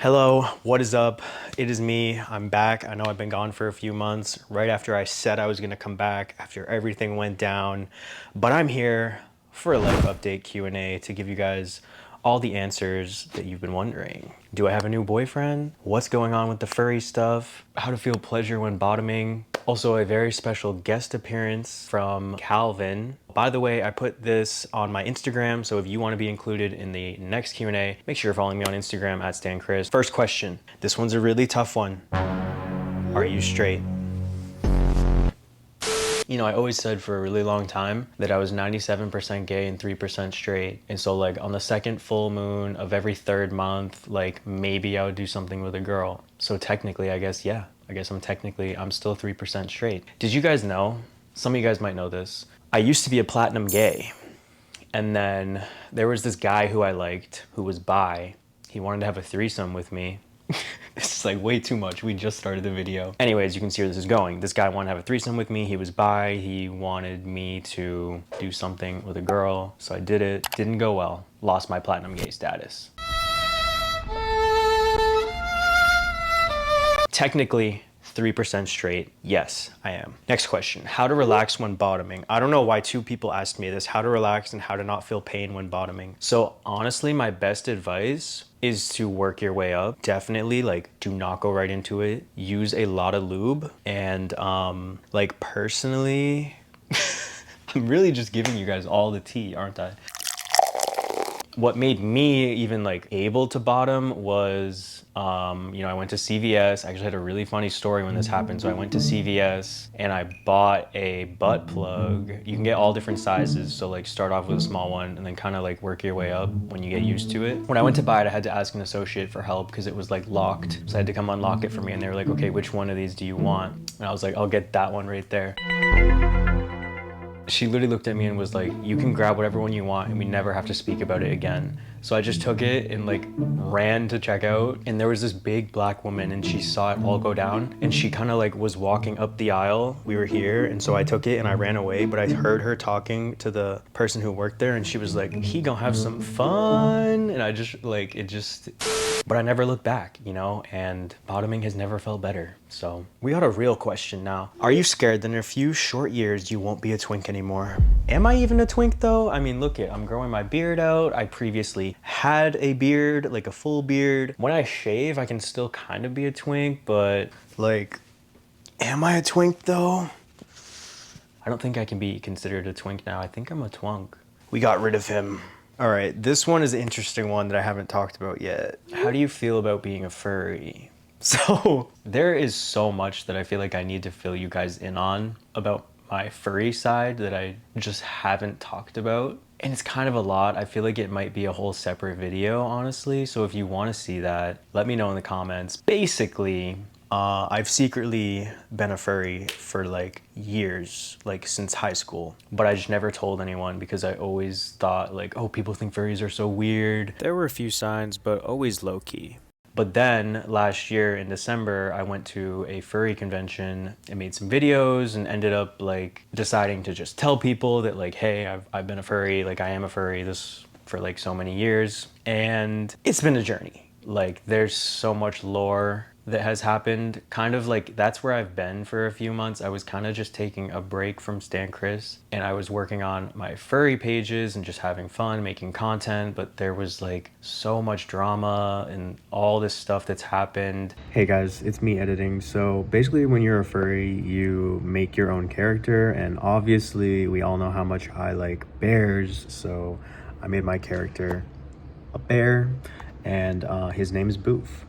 Hello, what is up? It is me. I'm back. I know I've been gone for a few months, right after I said I was gonna come back after everything went down. But I'm here for a life update Q&A to give you guys all the answers that you've been wondering. Do I have a new boyfriend? What's going on with the furry stuff? How to feel pleasure when bottoming? Also a very special guest appearance from Calvin. By the way, I put this on my Instagram, so if you want to be included in the next Q&A, make sure you're following me on Instagram at StanChris. First question. This one's a really tough one. Are you straight? You know, I always said for a really long time that I was 97% gay and 3% straight. And so like on the second full moon of every third month, like maybe I would do something with a girl. So technically, I guess, yeah, I'm still 3% straight. Did you guys know? Some of you guys might know this. I used to be a platinum gay. And then there was this guy who I liked who was bi. He wanted to have a threesome with me. It's like way too much. We just started the video. Anyways, you can see where this is going. This guy wanted to have a threesome with me. He was bi. He wanted me to do something with a girl. So I did it. Didn't go well. Lost my platinum gay status. Technically, 3% straight. Yes, I am. Next question. How to relax when bottoming. I don't know why two people asked me this. How to relax and how to not feel pain when bottoming. So honestly, my best advice is to work your way up. Definitely, like, do not go right into it. Use a lot of lube. And like personally, I'm really just giving you guys all the tea, aren't I? What made me even like able to bottom was, you know, I went to CVS. I actually had a really funny story when this happened. So I went to CVS and I bought a butt plug. You can get all different sizes. So like start off with a small one and then kind of like work your way up when you get used to it. When I went to buy it, I had to ask an associate for help because it was like locked. So I had to come unlock it for me and they were like, okay, which one of these do you want? And I was like, I'll get that one right there. She literally looked at me and was like, you can grab whatever one you want and we never have to speak about it again. So I just took it and like ran to check out, and there was this big black woman and she saw it all go down and she kind of like was walking up the aisle. We were here, and so I took it and I ran away, but I heard her talking to the person who worked there and she was like, he gonna have some fun. And I just like, but I never looked back, you know, and bottoming has never felt better. So we got a real question now. Are you scared that in a few short years you won't be a twink anymore? Am I even a twink though? I mean, look it, I'm growing my beard out. I previously had a beard, like a full beard. When I shave, I can still kind of be a twink, but like, am I a twink though? I don't think I can be considered a twink now. I think I'm a twunk. We got rid of him. All right, this one is an interesting one that I haven't talked about yet. How do you feel about being a furry? So there is so much that I feel like I need to fill you guys in on about my furry side that I just haven't talked about. And it's kind of a lot. I feel like it might be a whole separate video, honestly. So if you want to see that, let me know in the comments. Basically, I've secretly been a furry for like years, like since high school, but I just never told anyone because I always thought like, oh, people think furries are so weird. There were a few signs, but always low key. But then last year in December, I went to a furry convention and made some videos and ended up like deciding to just tell people that like, hey, I've been a furry, like I am a furry this for like so many years. And it's been a journey. Like there's so much lore that has happened. Kind of like that's where I've been for a few months. I was kind of just taking a break from StanChris and I was working on my furry pages and just having fun making content, but there was like so much drama and all this stuff that's happened. Hey guys, it's me editing. So basically when you're a furry, you make your own character, and obviously we all know how much I like bears, so I made my character a bear, and his name is Boof.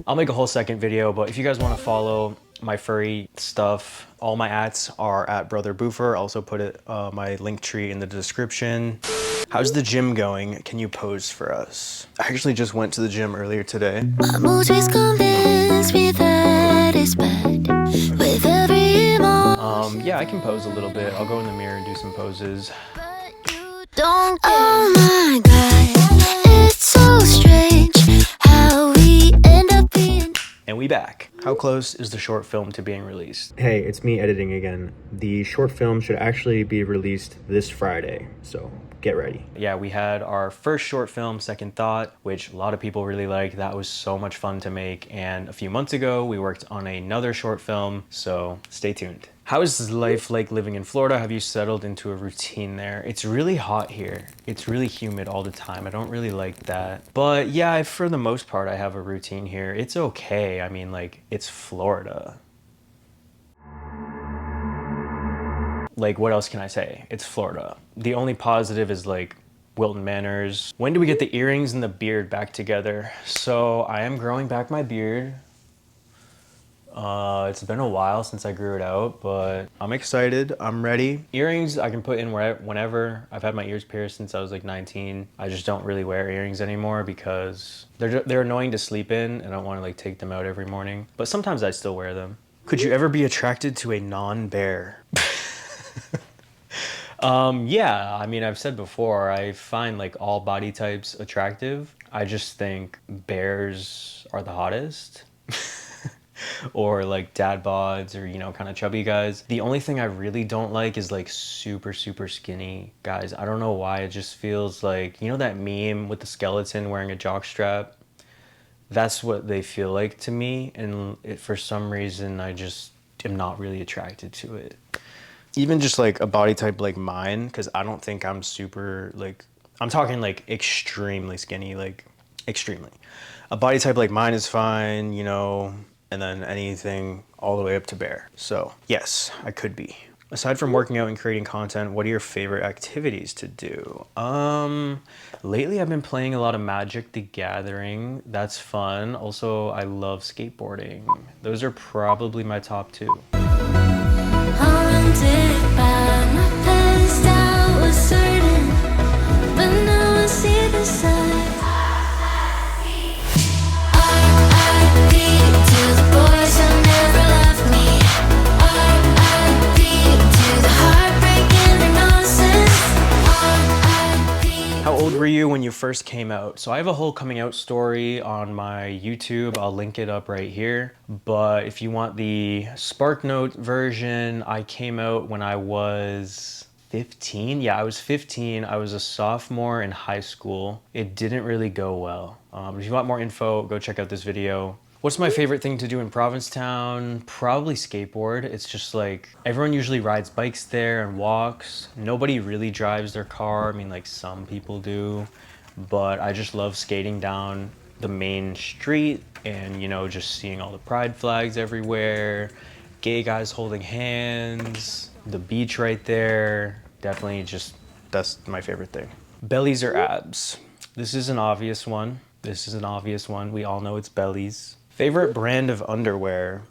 I'll make a whole second video, but if you guys want to follow my furry stuff, all my ats are at Brother Boofer. Also put it my link tree in the description. How's the gym going? Can you pose for us? I actually just went to the gym earlier today. I'm always convinced me that it's bad with every yeah, I can pose a little bit. I'll go in the mirror and do some poses. Don't oh my god, it's so strange how we end up being. And we back. How close is the short film to being released? Hey, it's me editing again. The short film should actually be released this Friday, so get ready. Yeah, we had our first short film, Second Thought, which a lot of people really liked. That was so much fun to make. And a few months ago, we worked on another short film, so stay tuned. How is life like living in Florida? Have you settled into a routine there? It's really hot here. It's really humid all the time. I don't really like that. But yeah, for the most part, I have a routine here. It's okay. I mean, like, it's Florida. Like, what else can I say? It's Florida. The only positive is like Wilton Manors. When do we get the earrings and the beard back together? So I am growing back my beard. It's been a while since I grew it out, but I'm excited. I'm ready. Earrings I can put in whenever. I've had my ears pierced since I was like 19. I just don't really wear earrings anymore because they're annoying to sleep in and I don't want to like take them out every morning. But sometimes I still wear them. Could you ever be attracted to a non-bear? Yeah, I mean, I've said before, I find like all body types attractive. I just think bears are the hottest. Or like dad bods or, you know, kind of chubby guys. The only thing I really don't like is like super skinny guys. I don't know why, it just feels like, you know that meme with the skeleton wearing a jockstrap? That's what they feel like to me, and for some reason I just am not really attracted to it. Even just like a body type like mine, because I don't think I'm super like, I'm talking like extremely skinny, like extremely. A body type like mine is fine, you know, and then anything all the way up to bear. So yes, I could be. Aside from working out and creating content, what are your favorite activities to do? Lately I've been playing a lot of Magic the Gathering. That's fun. Also, I love skateboarding. Those are probably my top two. Haunted by my past, I was certain, but now I see the sign. R.I.P. to the boys who never left me. R.I.P. to the heartbreak and the nonsense. R.I.P. How old were you when you first came out? So I have a whole coming out story on my YouTube. I'll link it up right here. But if you want the SparkNote version, I came out when I was 15. Yeah, I was 15. I was a sophomore in high school. It didn't really go well. If you want more info, go check out this video. What's my favorite thing to do in Provincetown? Probably skateboard. It's just like, everyone usually rides bikes there and walks. Nobody really drives their car. I mean, like some people do, but I just love skating down the main street and, you know, just seeing all the pride flags everywhere, gay guys holding hands, the beach right there. Definitely just, that's my favorite thing. Bellies or abs? This is an obvious one. This is an obvious one. We all know it's bellies. Favorite brand of underwear?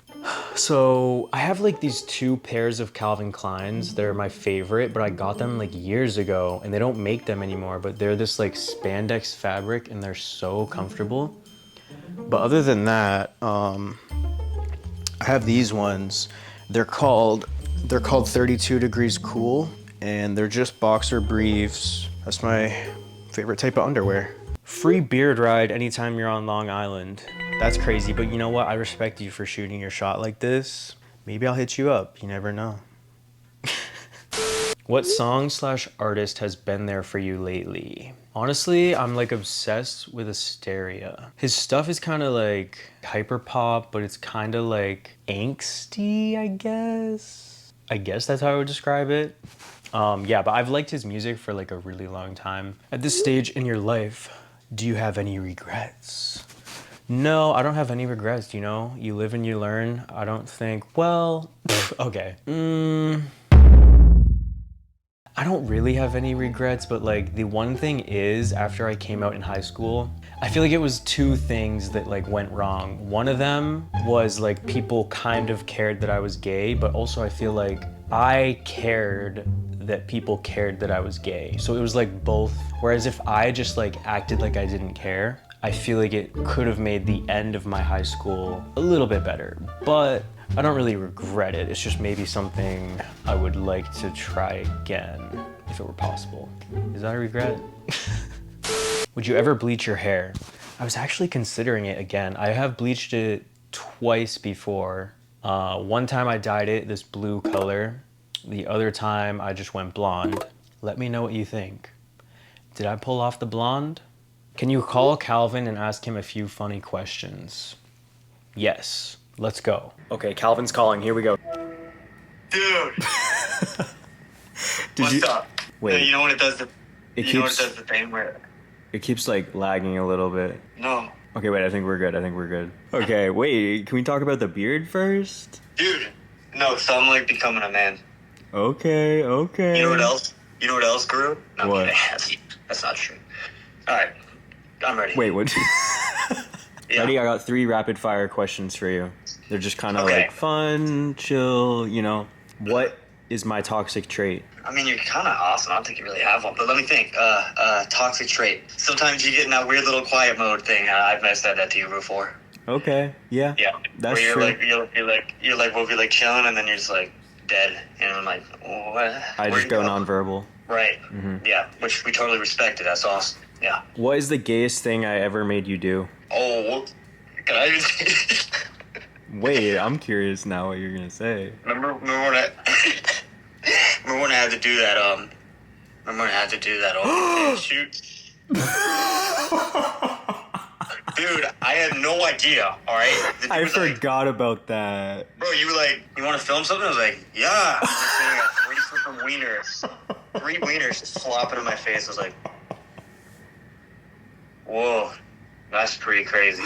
So I have like these two pairs of Calvin Kleins. They're my favorite, but I got them like years ago and they don't make them anymore, but they're this like spandex fabric and they're so comfortable. But other than that, I have these ones. They're called 32 Degrees Cool, and they're just boxer briefs. That's my favorite type of underwear. Free beard ride anytime you're on Long Island. That's crazy, but you know what? I respect you for shooting your shot like this. Maybe I'll hit you up. You never know. What song/artist has been there for you lately? Honestly, I'm like obsessed with Asteria. His stuff is kind of like hyper pop, but it's kind of like angsty, I guess. I guess that's how I would describe it. Yeah, but I've liked his music for like a really long time. At this stage in your life, do you have any regrets? No, I don't have any regrets, you know? You live and you learn. I don't think, well, okay. I don't really have any regrets, but like the one thing is, after I came out in high school, I feel like it was two things that like went wrong. One of them was like people kind of cared that I was gay, but also I feel like I cared that people cared that I was gay. So it was like both. Whereas if I just like acted like I didn't care, I feel like it could have made the end of my high school a little bit better. But I don't really regret it. It's just maybe something I would like to try again if it were possible. Is that a regret? Would you ever bleach your hair? I was actually considering it again. I have bleached it twice before. One time I dyed it this blue color. The other time I just went blonde. Let me know what you think. Did I pull off the blonde? Can you call Calvin and ask him a few funny questions? Yes. Let's go. Okay, Calvin's calling. Here we go. Dude. What's up? Wait. You know when it does the It you know when keeps- it does the thing where It keeps like lagging a little bit. no. Okay, wait, I think we're good. Okay, wait, can we talk about the beard first? Dude. No, so I'm like becoming a man. Okay. You know what else? You know what else grew? No, What? That's not true. Alright. I'm ready. Wait, what? Yeah. Ready? I got 3 rapid fire questions for you. They're just kind of Okay. like fun, chill, you know. What is my toxic trait? I mean, you're kind of awesome. I don't think you really have one, but let me think. Toxic trait. Sometimes you get in that weird little quiet mode thing. I've said that to you before. Okay, yeah. Yeah. That's where you're true. like, we'll be like chilling, and then you're just like dead, and I'm like, what? I just go nonverbal. Right. Mhm. Yeah, which we totally respected. That's awesome. Yeah. What is the gayest thing I ever made you do? Oh, can I even say Wait, I'm curious now what you're gonna say. remember when I remember when I had to do that shoot? Dude, I had no idea, alright? The dude I was like, forgot about that. bro, you were like, you want to film something? I was like, yeah. Next thing I got 3 freaking wieners. 3 wieners just flopping in my face. I was like, whoa, that's pretty crazy.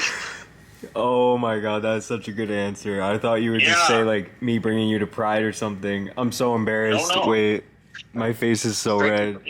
Oh my god, that's such a good answer. I thought you would just Yeah. say like me bringing you to Pride or something. I'm so embarrassed. No. Wait, my face is so red.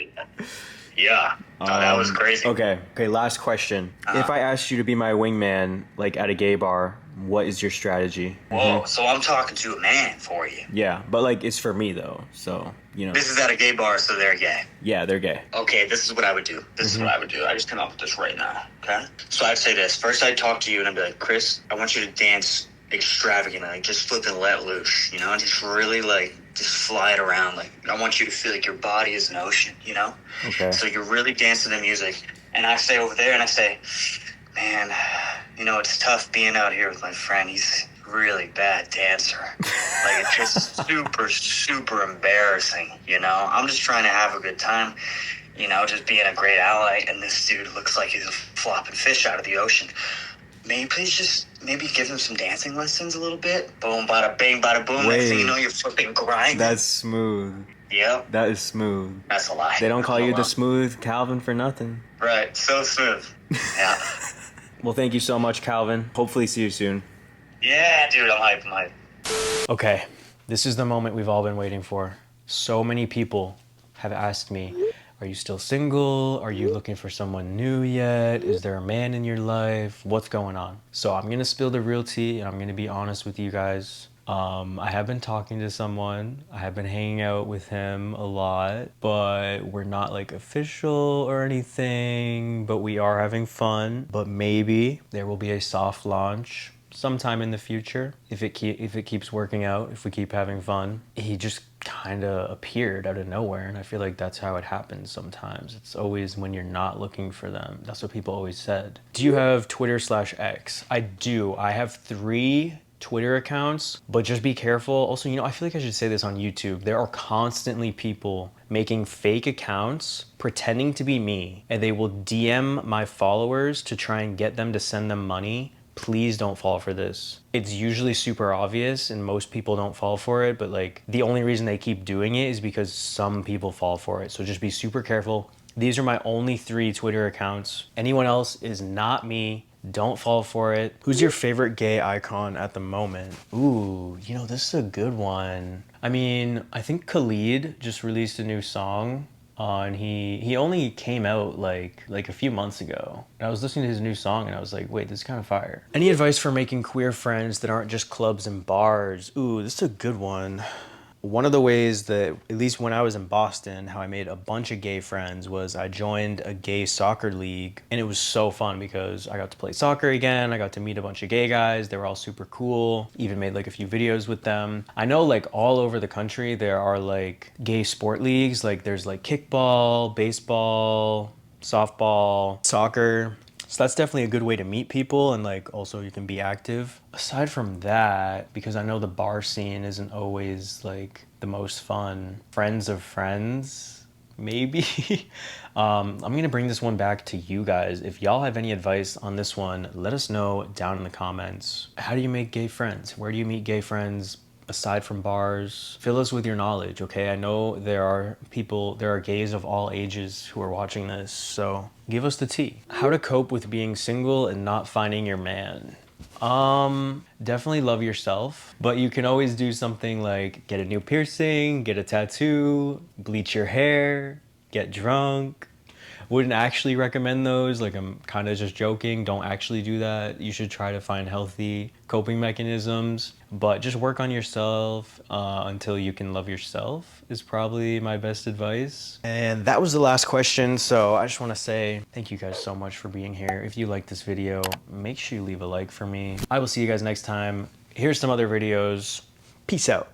Yeah, that was crazy. Okay, last question. If I asked you to be my wingman, like at a gay bar, what is your strategy? Whoa, so I'm talking to a man for you. Yeah, but like it's for me though, so you know. This is at a gay bar, so they're gay. Yeah, they're gay. Okay, this is what I would do. I just came up with this right now, okay? So I'd say this. First, I'd talk to you, and I'd be like, Chris, I want you to dance extravagantly, like just flip and let loose, you know? Just really, like, just fly it around. Like, I want you to feel like your body is an ocean, you know? Okay. So you're really dancing to music. And I say over there, and I say, man, you know, it's tough being out here with my friend. He's a really bad dancer. Like, it's just super embarrassing, you know? I'm just trying to have a good time, you know, just being a great ally. And this dude looks like he's a flopping fish out of the ocean. May you please just maybe give him some dancing lessons a little bit? Boom, bada bing, bada boom. Next thing you know, you're flipping grinding. That's smooth. Yep, That is smooth. that's a lie. They don't call you the That's a smooth Calvin for nothing. lie. Right, so smooth. Yeah. Well, thank you so much, Calvin. Hopefully see you soon. Yeah, dude, I'm hype. Okay, this is the moment we've all been waiting for. So many people have asked me, are you still single? Are you looking for someone new yet? Is there a man in your life? What's going on? So I'm gonna spill the real tea and I'm gonna be honest with you guys. I have been talking to someone. I have been hanging out with him a lot, but we're not like official or anything, but we are having fun. But maybe there will be a soft launch sometime in the future if it keeps working out, if we keep having fun. He just kind of appeared out of nowhere, and I feel like that's how it happens sometimes. It's always when you're not looking for them. That's what people always said. Do you have Twitter/X? I do. I have 3 Twitter accounts, but just be careful. Also, you know, I feel like I should say this on YouTube. There are constantly people making fake accounts, pretending to be me, and they will DM my followers to try and get them to send them money. Please don't fall for this. It's usually super obvious and most people don't fall for it, but like the only reason they keep doing it is because some people fall for it. So just be super careful. These are my only 3 Twitter accounts. Anyone else is not me. Don't fall for it. Who's your favorite gay icon at the moment? Ooh, you know, this is a good one. I mean, I think Khalid just released a new song. And he only came out like a few months ago. And I was listening to his new song and I was like, wait, this is kind of fire. Any advice for making queer friends that aren't just clubs and bars? Ooh, this is a good one. One of the ways that, at least when I was in Boston, how I made a bunch of gay friends was I joined a gay soccer league. And it was so fun because I got to play soccer again. I got to meet a bunch of gay guys. They were all super cool. Even made like a few videos with them. I know like all over the country there are like gay sport leagues. Like there's like kickball, baseball, softball, soccer. So that's definitely a good way to meet people, and like also you can be active. Aside from that, because I know the bar scene isn't always like the most fun, friends of friends, maybe. I'm gonna bring this one back to you guys. If y'all have any advice on this one, let us know down in the comments. How do you make gay friends? Where do you meet gay friends aside from bars? Fill us with your knowledge, okay? I know there are gays of all ages who are watching this, so give us the tea. How to cope with being single and not finding your man. Definitely love yourself, but you can always do something like get a new piercing, get a tattoo, bleach your hair, get drunk. Wouldn't actually recommend those, like I'm kind of just joking. Don't actually do that. You should try to find healthy coping mechanisms, but just work on yourself until you can love yourself is probably my best advice. And that was the last question, so I just want to say thank you guys so much for being here. If you liked this video, make sure you leave a like for me. I will see you guys next time. Here's some other videos. Peace out.